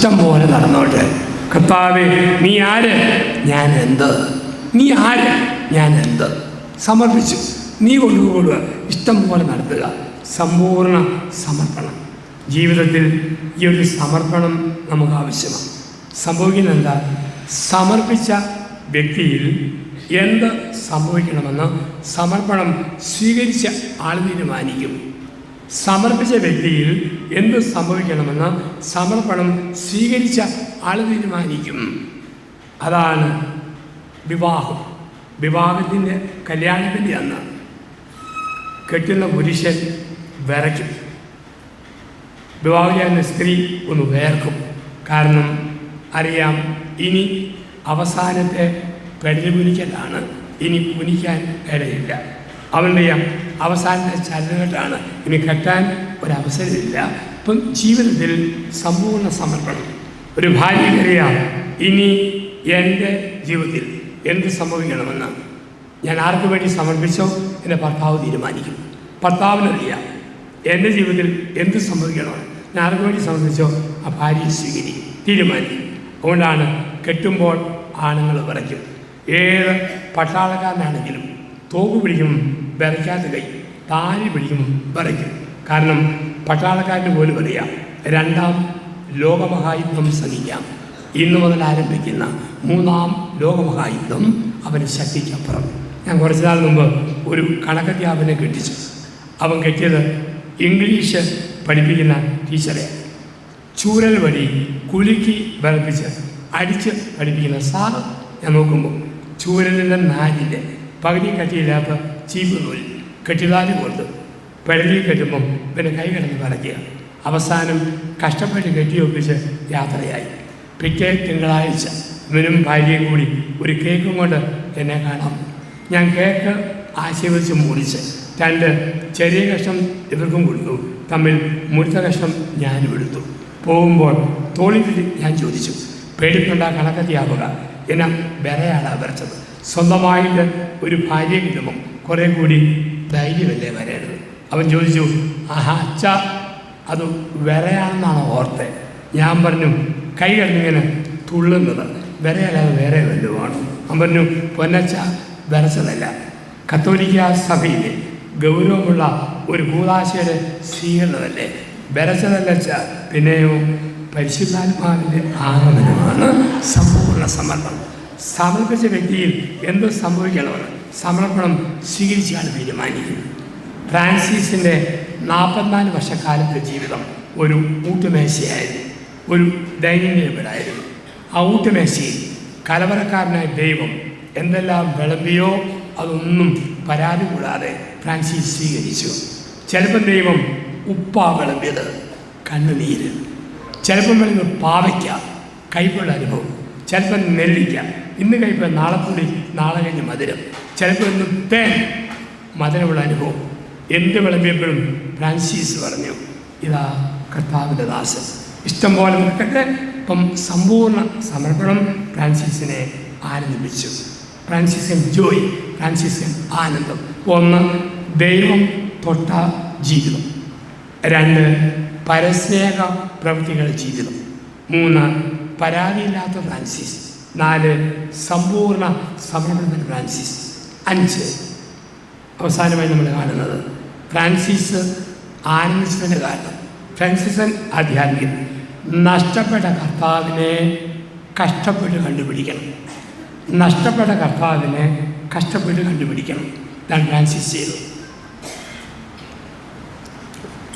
ഇഷ്ടം പോലെ നടന്നോട്ടെ. കർത്താവേ, നീ ആര്, ഞാൻ എന്ത്, നീ ആര്, ഞാൻ എന്ത് സമർപ്പിച്ചു. നീ കൊണ്ടുപോകുക, ഇഷ്ടം പോലെ നടത്തുക. സമ്പൂർണ്ണ സമർപ്പണം. ജീവിതത്തിൽ ഈ ഒരു സമർപ്പണം നമുക്ക് ആവശ്യമാണ്. സംഭവിക്കുന്നത് എന്താ? സമർപ്പിച്ച വ്യക്തിയിൽ എന്ത് സംഭവിക്കണമെന്ന് സമർപ്പണം സ്വീകരിച്ച ആൾ തീരുമാനിക്കും. സമർപ്പിച്ച വ്യക്തിയിൽ എന്ത് സംഭവിക്കണമെന്ന് സമർപ്പണം സ്വീകരിച്ച ആൾ തീരുമാനിക്കും. അതാണ് വിവാഹം. വിവാഹത്തിൻ്റെ കല്യാണത്തിൻ്റെ അന്ന് കെട്ടുന്ന പുരുഷൻ വിറയ്ക്കും, വിവാഹം ചെയ്യുന്ന സ്ത്രീ ഒന്ന് വേർക്കും. കാരണം അറിയാം, ഇനി അവസാനത്തെ പെടൽ കുനിക്കലാണ്, ഇനി കുനിക്കാൻ ഇടയില്ല. അവൻ്റെ അവസാനത്തെ ചലനഘട്ടമാണ്, ഇനി കെട്ടാൻ ഒരവസരമില്ല. ഇപ്പം ജീവിതത്തിൽ സമ്പൂർണ്ണ സമർപ്പണം. ഒരു ഭാര്യയ്ക്കറിയാം, ഇനി എൻ്റെ ജീവിതത്തിൽ എന്ത് സംഭവിക്കണമെന്ന് ഞാൻ ആർക്ക് വേണ്ടി സമർപ്പിച്ചോ എൻ്റെ ഭർത്താവ് തീരുമാനിക്കും. ഭർത്താവിനറിയാം എൻ്റെ ജീവിതത്തിൽ എന്ത് സംഭവിക്കണമെന്ന് ഞാൻ ആർക്ക് വേണ്ടി സമർപ്പിച്ചോ ആ ഭാര്യയെ സ്വീകരിക്കും, തീരുമാനിക്കും. അതുകൊണ്ടാണ് കെട്ടുമ്പോൾ ആണുങ്ങൾ വിറയ്ക്കും. ഏത് പട്ടാളക്കാരനാണെങ്കിലും തോക്ക് പിടിക്കും വിറയ്ക്കാത്ത കൈ, താലി പിടിക്കും വിറയ്ക്കും. കാരണം പട്ടാളക്കാരന് പോലും അറിയാം രണ്ടാം ലോകമഹായുദ്ധം സഹിക്കാം. ഇന്നു മുതൽ ആരംഭിക്കുന്ന മൂന്നാം ലോകമഹായുദ്ധം അവന് ശക്തിക്കപ്പുറം. ഞാൻ കുറച്ച് നാൾ മുമ്പ് ഒരു കണക്കധ്യാപനെ കെട്ടിച്ചു. അവൻ കെട്ടിയത് ഇംഗ്ലീഷ് പഠിപ്പിക്കുന്ന ടീച്ചറെ. ചൂരൽ വഴി കുലുക്കി വിറപ്പിച്ച് അടിച്ച് പഠിപ്പിക്കുന്ന സാറ്. ഞാൻ നോക്കുമ്പോൾ ചൂരലിൻ്റെ നാലിൻ്റെ പകുതി കട്ടിയില്ലാത്ത ചീപ്പ് നൂൽ കെട്ടിതാലി കൊണ്ട് പെടലിൽ കെട്ടുമ്പം പിന്നെ കൈ കിടന്ന് വിറയ്ക്കുക. അവസാനം കഷ്ടപ്പെട്ട് കെട്ടിയൊപ്പിച്ച് യാത്രയായി. പിറ്റേ തിങ്കളാഴ്ച ഇവനും ഭാര്യയും കൂടി ഒരു കേക്കും കൊണ്ട് എന്നെ കാണാം. ഞാൻ കേക്ക് ആശീർവദിച്ച് മുറിച്ച് 2 ചെറിയ കഷ്ണം ഇവർക്കും കൊടുത്തു. തമ്മിൽ മുറിച്ച കഷ്ണം ഞാനും എടുത്തു. പോകുമ്പോൾ തോളിൽ ഞാൻ ചോദിച്ചു, പേടിക്കൊണ്ട കണക്കധ്യാപക, എന്നെ വിറയാണ് വരച്ചത്. സ്വന്തമായിട്ട് ഒരു ഭാര്യ കിട്ടുമ്പം കുറേ കൂടി ധൈര്യമല്ലേ വരേണ്ടത്. അവൻ ചോദിച്ചു, ആഹാ അച്ഛ, അത് വിറയാണെന്നാണ് ഓർത്തെ. ഞാൻ പറഞ്ഞു, കൈ കഴിഞ്ഞിങ്ങനെ തുള്ളുന്നത് വിറയല്ലാതെ വേറെ വല്ലതുമാണ്. അവൻ പറഞ്ഞു, പൊന്നച്ച, വിറച്ചതല്ല, കത്തോലിക്ക സഭയിലെ ഗൗരവമുള്ള ഒരു കൂദാശയുടെ സ്വീകരണമല്ലേ, വിറച്ചതല്ലച്ച. പിന്നെയോ പരിശുദ്ധാത്മാവിൻ്റെ ആഗമനമാണ് സമ്പൂർണ്ണ സമർപ്പണം. സമർപ്പിച്ച വ്യക്തിയിൽ എന്ത് സംഭവിക്കണമെന്ന് സമർപ്പണം സ്വീകരിച്ചാണ് തീരുമാനിക്കുന്നത്. ഫ്രാൻസിസിൻ്റെ 44 വർഷക്കാലത്തെ ജീവിതം ഒരു ഊട്ടുമേശയായിരുന്നു, ഒരു ഡൈനിങ് ടേബിളായിരുന്നു. ആ ഊട്ടുമേശയിൽ കലവറക്കാരനായ ദൈവം എന്തെല്ലാം വിളമ്പിയോ അതൊന്നും പരാതി കൂടാതെ ഫ്രാൻസിസ് സ്വീകരിച്ചു. ചിലപ്പം ദൈവം ഉപ്പാ വിളമ്പിയത്, കണ്ണുനീര്. ചിലപ്പം വിളമ്പ് പാവയ്ക്ക, കയ്പുള്ള അനുഭവം. ചിലപ്പം നെല്ലിക്ക, ഇന്ന് കയ്പ്, നാളെ പുളി, നാളെ കഴിഞ്ഞ് മധുരം. ചിലപ്പോൾ ഇന്ന് തേൻ, മധുരമുള്ള അനുഭവം. എന്ത് വിളമ്പിയപ്പോഴും ഫ്രാൻസിസ് പറഞ്ഞു, ഇതാ കർത്താവിൻ്റെ ദാസൻ, ഇഷ്ടം പോലെ നിൽക്കട്ടെ. ഇപ്പം സമ്പൂർണ്ണ സമർപ്പണം ഫ്രാൻസിസിനെ ആനന്ദിപ്പിച്ചു. ഫ്രാൻസിസൻ ജോയ്, ഫ്രാൻസിസൻ ആനന്ദം. 1, ദൈവം തൊട്ട ജീവിതം. 2, പരസ്നേഹ പ്രവൃത്തികളുടെ ജീവിതം. 3, പരാതിയില്ലാത്ത ഫ്രാൻസിസ്. 4, സമ്പൂർണ്ണ സമർപ്പണത്തിന് ഫ്രാൻസിസ്. 5, അവസാനമായി നമ്മൾ കാണുന്നത് ഫ്രാൻസിസ് ആനന്ദിച്ചതിൻ്റെ കാരണം. ഫ്രാൻസിസൻ ആധ്യാത്മികൻ. നഷ്ടപ്പെട്ട കർത്താവിനെ കഷ്ടപ്പെട്ട് കണ്ടുപിടിക്കണം. നഷ്ടപ്പെട്ട കർത്താവിനെ കഷ്ടപ്പെട്ട് കണ്ടുപിടിക്കണം. ഇതാണ് ഫ്രാൻസിസ് ചെയ്തത്.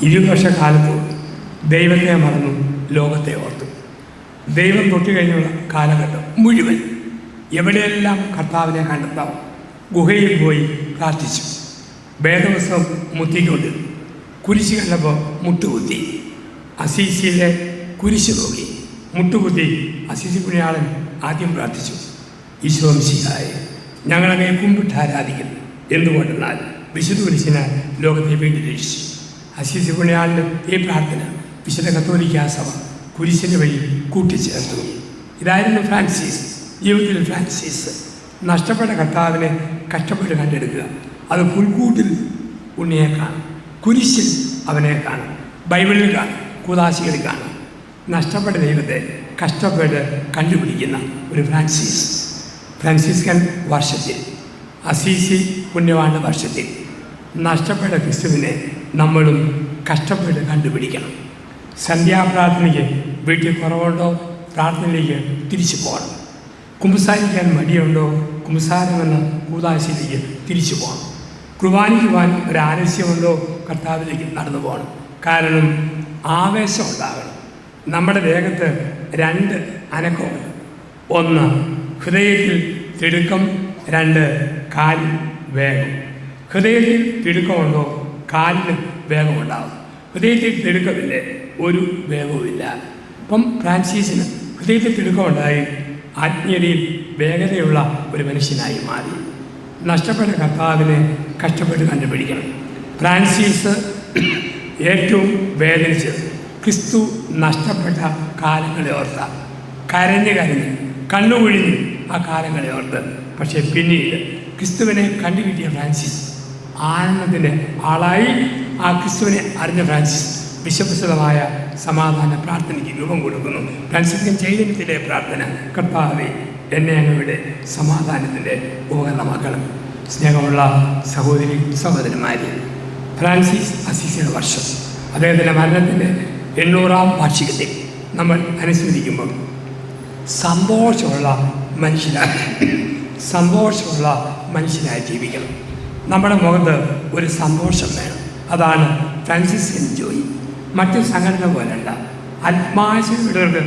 20 വർഷക്കാലത്ത് ദൈവത്തെ മറന്നു, ലോകത്തെ ഓർത്തു. ദൈവം തൊട്ടുകഴിഞ്ഞുള്ള കാലഘട്ടം മുഴുവൻ എവിടെയെല്ലാം കർത്താവിനെ കണ്ടെത്താം ഗുഹയിൽ പോയി പ്രാർത്ഥിച്ചു. വേദവസ്ത്രം മുത്തിക്കൊണ്ട് കുരിശ് കണ്ടപ്പോൾ മുട്ടുകുത്തി. അസീസിയിലെ കുരിശ് നോക്കി മുട്ടുകുത്തി അസീസി പുണ്യാളൻ ആദ്യം പ്രാർത്ഥിച്ചു, ഈശോ മിശിഹായെ, ഞങ്ങളങ്ങനെ കുമ്പിട്ട് ആരാധിക്കും. എന്തുകൊണ്ടെന്നാൽ വിശുദ്ധ കുരിശിനാൽ ലോകത്തെ വീണ്ടും രക്ഷിച്ചു. അസീസി പുണ്യാളിൻ്റെ ഈ പ്രാർത്ഥന വിശുദ്ധ കത്തോലിക്കാ സഭ കുരിശിൻ്റെ വഴി കൂട്ടിച്ചേർത്തു. ഇതായിരുന്നു ഫ്രാൻസിസ്. ജീവിതത്തിൽ ഫ്രാൻസിസ് നഷ്ടപ്പെട്ട കർത്താവിനെ കഷ്ടപ്പെട്ട് കണ്ടെടുക്കുക. അത് പുൽക്കൂട്ടിൽ ഉണ്ണിയെ കാണും, കുരിശിൽ അവനെ കാണും, ബൈബിളിൽ കാണും, കൂദാശികളിൽ കാണും. നഷ്ടപ്പെട്ട ദൈവത്തെ കഷ്ടപ്പെട്ട് കണ്ടുപിടിക്കുന്ന ഒരു ഫ്രാൻസിസ്കൻ വർഷത്തിൽ, അസീസി പുണ്യവാന്റെ വർഷത്തിൽ നഷ്ടപ്പെട്ട ക്രിസ്തുവിനെ നമ്മളും കഷ്ടപ്പെട്ട് കണ്ടുപിടിക്കണം. സന്ധ്യാപ്രാർത്ഥനയ്ക്ക് വീട്ടിൽ കുറവുണ്ടോ? പ്രാർത്ഥനയിലേക്ക് തിരിച്ചു പോകണം. കുമ്പസാരിക്കാൻ മടിയുണ്ടോ? കുമ്പസാരമെന്ന കൂദാശയിലേക്ക് തിരിച്ചു പോകണം. കുർബാനയ്ക്കുവാൻ ഒരു ആലസ്യമുണ്ടോ? കർത്താവിലേക്ക് നടന്നു പോകണം. കാരണം ആവേശം ഉണ്ടാകണം. നമ്മുടെ ദേഹത്ത് 2 അനക്കമുണ്ട്. 1 ഹൃദയത്തിൽ തിടുക്കം, 2 കാലിൽ വേഗം. ഹൃദയത്തിൽ തിടുക്കമുണ്ടോ? കാലിന് വേഗമുണ്ടാകും. ഹൃദയത്തിൽ തിടുക്കമില്ലേ, ഒരു വേഗവുമില്ല. അപ്പം ഫ്രാൻസിസിന് ഹൃദയത്തിൽ തിടുക്കമുണ്ടായി ആത്മീയതയിൽ വേഗതയുള്ള ഒരു മനുഷ്യനായി മാറി. നഷ്ടപ്പെട്ട കർത്താവിനെ കഷ്ടപ്പെട്ട് കണ്ടുപിടിക്കണം. ഫ്രാൻസിസ് ഏറ്റവും വേദനിച്ചത് ക്രിസ്തു നഷ്ടപ്പെട്ട കാലങ്ങളെ ഓർത്ത, കരഞ്ഞ് കണ്ണുകുഴിഞ്ഞ് ആ കാലങ്ങളെ ഓർത്ത്. പക്ഷേ പിന്നീട് ക്രിസ്തുവിനെ കണ്ടുകിട്ടിയ ഫ്രാൻസിസ് ആനന്ദത്തിൻ്റെ ആളായി. ആ ക്രിസ്തുവിനെ അറിഞ്ഞ ഫ്രാൻസിസ് വിശ്വപ്രസിദ്ധമായ സമാധാന പ്രാർത്ഥനയ്ക്ക് രൂപം കൊടുക്കുന്നു. ഫ്രാൻസിസ്കൻ ചൈതന്യത്തിലെ പ്രാർത്ഥന, കർത്താവേ എന്നെ അങ്ങയുടെ സമാധാനത്തിൻ്റെ ഉപകരണമാക്കണം. സ്നേഹമുള്ള സഹോദരി സഹോദരന്മാരെ, ഫ്രാൻസിസ് അസീസിയുടെ വർഷം, അദ്ദേഹത്തിൻ്റെ മരണത്തിൻ്റെ 800-ാം വാർഷികത്തിൽ നമ്മൾ അനുസ്മരിക്കുമ്പോൾ സന്തോഷമുള്ള മനുഷ്യനായി ജീവിക്കണം. നമ്മുടെ മുഖത്ത് ഒരു സന്തോഷം വേണം. അതാണ് ഫ്രാൻസിസ്കൻ ജോയി. മറ്റു സംഘടന പോലല്ല. ആത്മാശയമുള്ളവർക്ക്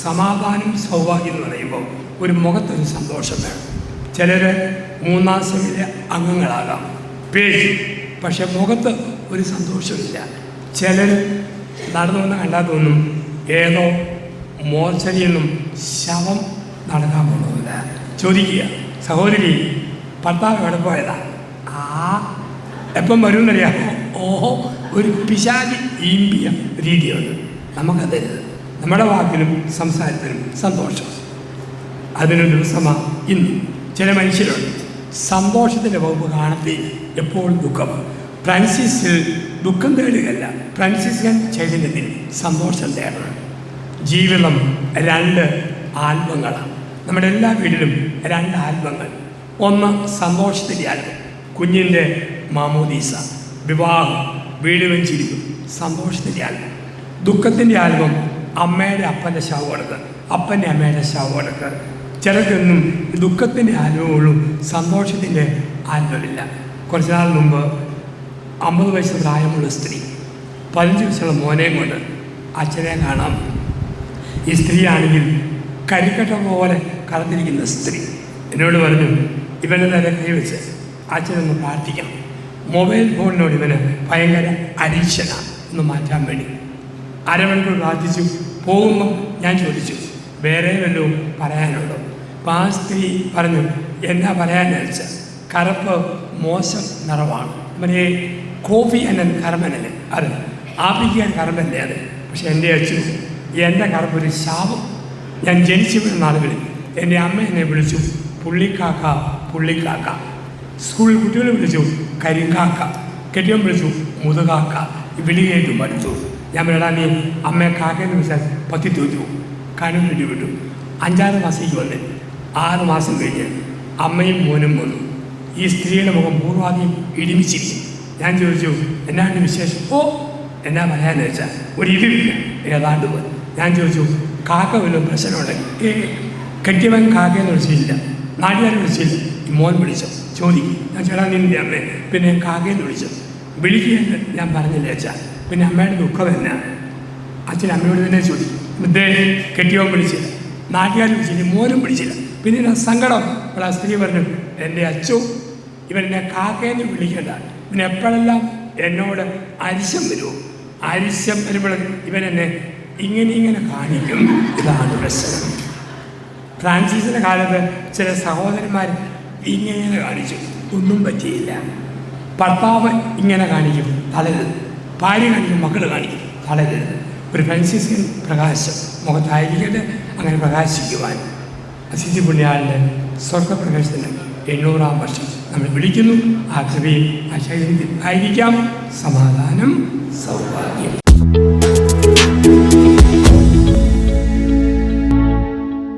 സമാധാനം സൗഭാഗ്യം എന്ന് പറയുമ്പോൾ ഒരു മുഖത്തൊരു സന്തോഷം വേണം. ചിലർ 3-ാം ശ്രമിലെ അംഗങ്ങളാകാം, പേര്, പക്ഷെ മുഖത്ത് ഒരു സന്തോഷമില്ല. ചിലർ നടന്നു വന്ന് കണ്ടാൽ തോന്നും ഏതോ മോർച്ചറിയിൽ നിന്നും ശവം നടക്കാൻ പോകുന്നില്ല. ചോദിക്കുക, സഹോദരി ഭർത്താവ് എവിടെ പോയതാ? എപ്പം വരുമെന്നറിയാമോ? ഓഹോ, ഒരു പിശാചി ഈമ്പിയ രീതിയുണ്ട്. നമുക്കതരുത്. നമ്മുടെ വാക്കിനും സംസാരത്തിനും സന്തോഷം. അതിനൊരു ദിവസമാണ് ഇന്ന്. ചില മനുഷ്യരുണ്ട് സന്തോഷത്തിൻ്റെ വകുപ്പ് കാണത്തി, എപ്പോഴും ദുഃഖമാണ്. ഫ്രാൻസിസിൽ ദുഃഖം തേടുകയല്ല, ഫ്രാൻസിസ്കൻ ചൈതന്യത്തിൽ സന്തോഷം തേടണം. ജീവിതം 2 ആൽബങ്ങളാണ്. നമ്മുടെ എല്ലാ വീട്ടിലും 2 ആൽബങ്ങൾ. ഒന്ന് സന്തോഷത്തിൻ്റെ ആൽബം, കുഞ്ഞിൻ്റെ മാമോദീസ, വിവാഹം, വീട് വെച്ചിരിക്കും, സന്തോഷത്തിൻ്റെ ആൽബം. ദുഃഖത്തിൻ്റെ ആൽബം, അമ്മയുടെ അപ്പൻ്റെ ശവമടക്ക്, അപ്പൻ്റെ അമ്മയുടെ ശവമടക്ക്. ചിലർക്കൊന്നും ദുഃഖത്തിൻ്റെ ആൽബമുള്ളൂ, സന്തോഷത്തിൻ്റെ ആൽബമില്ല. കുറച്ച് നാൾ മുമ്പ് 50 വയസ്സ് പ്രായമുള്ള സ്ത്രീ 15 വയസ്സുള്ള മോനെയും കൊണ്ട് അച്ഛനെ കാണാം. ഈ സ്ത്രീയാണെങ്കിൽ കരിക്കട്ട പോലെ കടന്നിരിക്കുന്ന സ്ത്രീ എന്നോട് പറഞ്ഞു, ഇവൻ്റെ നേരെ കൈവച്ച് അച്ഛനൊന്ന് പ്രാർത്ഥിക്കണം. മൊബൈൽ ഫോണിനോട് ഇവന് ഭയങ്കര അഡിക്ഷനാണ്, ഒന്ന് മാറ്റാൻ വേണ്ടി. അരമണിക്കൂർ പ്രാർത്ഥിച്ചു. പോകുമ്പോൾ ഞാൻ ചോദിച്ചു, വേറെ വല്ലതും പറയാനുണ്ടോ? അപ്പോൾ ആ സ്ത്രീ പറഞ്ഞു, എന്നാ പറയാനെന്ന് വെച്ചാൽ കറുപ്പ് മോശം നിറവാണ്. മറ്റേ കോഫി അനൻ കർമ്മനല്ലേ, അത് ആപ്പിക്കാൻ കർമ്മല്ലേ അത്. പക്ഷെ എൻ്റെ അച്ഛൻ എൻ്റെ കറുപ്പൊരു ശാപം. ഞാൻ ജനിച്ചു വീണ നാളുകളിൽ എൻ്റെ അമ്മ എന്നെ വിളിച്ചു പുള്ളിക്കാക്ക. സ്കൂളിൽ കുട്ടികളെ വിളിച്ചു കരിക്കാക്ക, കെട്ടിയവൻ വിളിച്ചു മുതുകാക്ക. വിളിയേറ്റു മടുത്തു. ഞാൻ പറയടാ, നീ അമ്മയെ കാക്കയെന്ന് വിളിച്ചാൽ പത്തി തോറ്റു. കനു വേണ്ടി വിട്ടു. 5-6 മാസത്തേക്ക് വന്ന് 6 മാസം കഴിഞ്ഞ് അമ്മയും മോനും വന്നു. ഈ സ്ത്രീയുടെ മുഖം പൂർവാധികം ഇടിമിച്ചിരിക്കും. ഞാൻ ചോദിച്ചു, എന്നാണ് വിശേഷം? ഓ, എന്നാ പറയാന്ന് വെച്ചാൽ ഒരു ഇടിവില്ല, ഏതാണ്ട് പോയി. ഞാൻ ചോദിച്ചു, കാക്ക വല്ലതും പ്രശ്നമുണ്ടെങ്കിൽ? കെട്ടിയവൻ കാക്കയെന്ന് വിളിച്ചില്ല, നാട്ടുകാരെ വിളിച്ചില്ല, ഈ മോൻ വിളിച്ചോ ചോദിക്കും. ഞാൻ ചേട്ടാ നിൻ്റെ അമ്മേ, പിന്നെ കാക്കയെന്ന് വിളിച്ചു. വിളിക്കുകയെന്ന് ഞാൻ പറഞ്ഞില്ല അച്ഛാ. പിന്നെ അമ്മയുടെ ദുഃഖം എന്നാ? അച്ഛൻ അമ്മയോട് തന്നെ ചോദിക്കും. ഇതേ കെട്ടിയവൻ വിളിച്ചില്ല, നാട്ടുകാർ വിളിച്ചില്ല, മോനും വിളിച്ചില്ല, പിന്നെ ഞാൻ സങ്കടം. അപ്പോൾ ആ സ്ത്രീ പറഞ്ഞു, എൻ്റെ അച്ഛോ ഇവൻ എന്നെ കാക്കയെന്ന് വിളിക്കണ്ട, പിന്നെ എപ്പോഴെല്ലാം എന്നോട് അരിശം വരുമോ, അരിശം വരുമ്പോൾ ഇവൻ എന്നെ ഇങ്ങനെ കാണിക്കും. ഇതാണ് പ്രശ്നം. ഫ്രാൻസിസിൻ്റെ കാലത്ത് ചില സഹോദരന്മാർ ഇങ്ങനെ കാണിച്ചു, ഒന്നും പറ്റിയില്ല. ഭർത്താവ് ഇങ്ങനെ കാണിക്കും, തളരരുത്. ഭാര്യ കാണിക്കും, മക്കൾ കാണിക്കും, തളരരുത്. ഒരു ഫ്രാൻസിസ്കൻ പ്രകാശം മുഖത്തായിരിക്കട്ടെ, അങ്ങനെ പ്രകാശിക്കുവാൻ അസീസി പുണ്യാളിൻ്റെ സ്വർഗപ്രകാശത്തിന് 800-ാം വർഷം നമ്മൾ വിളിക്കുന്നു. ആ കൃപയിൽ ആ ശൈലിയിൽ ആയിരിക്കാം സമാധാനം, സൗഭാഗ്യം.